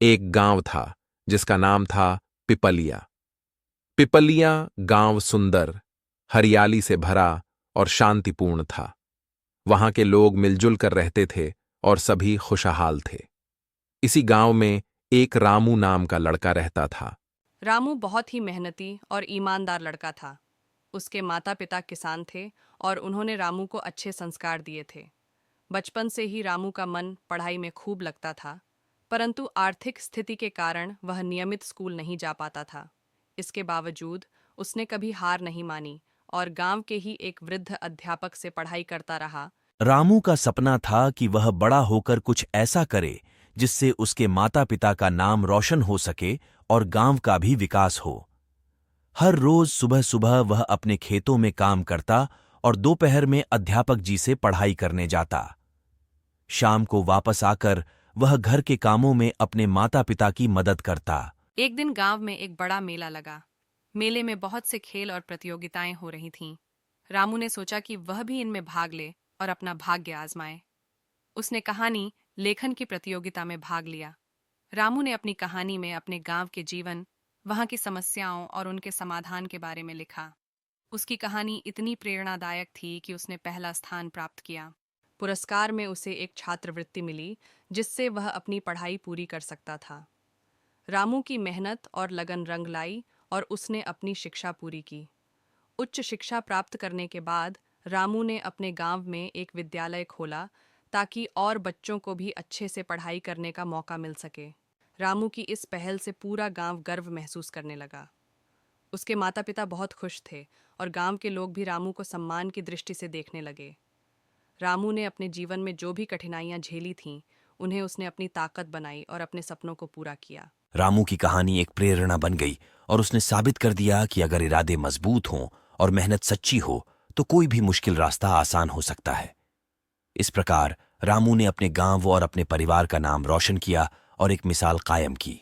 एक गांव था जिसका नाम था पिपलिया। पिपलिया गांव सुंदर, हरियाली से भरा और शांतिपूर्ण था। वहां के लोग मिलजुल कर रहते थे और सभी खुशहाल थे। इसी गांव में एक रामू नाम का लड़का रहता था। रामू बहुत ही मेहनती और ईमानदार लड़का था। उसके माता पिता किसान थे और उन्होंने रामू को अच्छे संस्कार दिए थे। बचपन से ही रामू का मन पढ़ाई में खूब लगता था, परंतु आर्थिक स्थिति के कारण वह नियमित स्कूल नहीं जा पाता था। इसके बावजूद उसने कभी हार नहीं मानी और गांव के ही एक वृद्ध अध्यापक से पढ़ाई करता रहा। रामू का सपना था कि वह बड़ा होकर कुछ ऐसा करे जिससे उसके माता पिता का नाम रोशन हो सके और गांव का भी विकास हो। हर रोज सुबह सुबह वह अपने खेतों में काम करता और दोपहर में अध्यापक जी से पढ़ाई करने जाता। शाम को वापस आकर वह घर के कामों में अपने माता पिता की मदद करता। एक दिन गांव में एक बड़ा मेला लगा। मेले में बहुत से खेल और प्रतियोगिताएं हो रही थीं। रामू ने सोचा कि वह भी इनमें भाग ले और अपना भाग्य आजमाए। उसने कहानी लेखन की प्रतियोगिता में भाग लिया। रामू ने अपनी कहानी में अपने गांव के जीवन, वहां की समस्याओं और उनके समाधान के बारे में लिखा। उसकी कहानी इतनी प्रेरणादायक थी कि उसने पहला स्थान प्राप्त किया। पुरस्कार में उसे एक छात्रवृत्ति मिली, जिससे वह अपनी पढ़ाई पूरी कर सकता था। रामू की मेहनत और लगन रंग लाई और उसने अपनी शिक्षा पूरी की। उच्च शिक्षा प्राप्त करने के बाद रामू ने अपने गांव में एक विद्यालय खोला ताकि और बच्चों को भी अच्छे से पढ़ाई करने का मौका मिल सके। रामू की इस पहल से पूरा गांव गर्व महसूस करने लगा। उसके माता पिता बहुत खुश थे और गांव के लोग भी रामू को सम्मान की दृष्टि से देखने लगे। रामू ने अपने जीवन में जो भी कठिनाइयां झेली थीं, उन्हें उसने अपनी ताकत बनाई और अपने सपनों को पूरा किया। रामू की कहानी एक प्रेरणा बन गई और उसने साबित कर दिया कि अगर इरादे मजबूत हों और मेहनत सच्ची हो तो कोई भी मुश्किल रास्ता आसान हो सकता है। इस प्रकार रामू ने अपने गांव और अपने परिवार का नाम रोशन किया और एक मिसाल कायम की।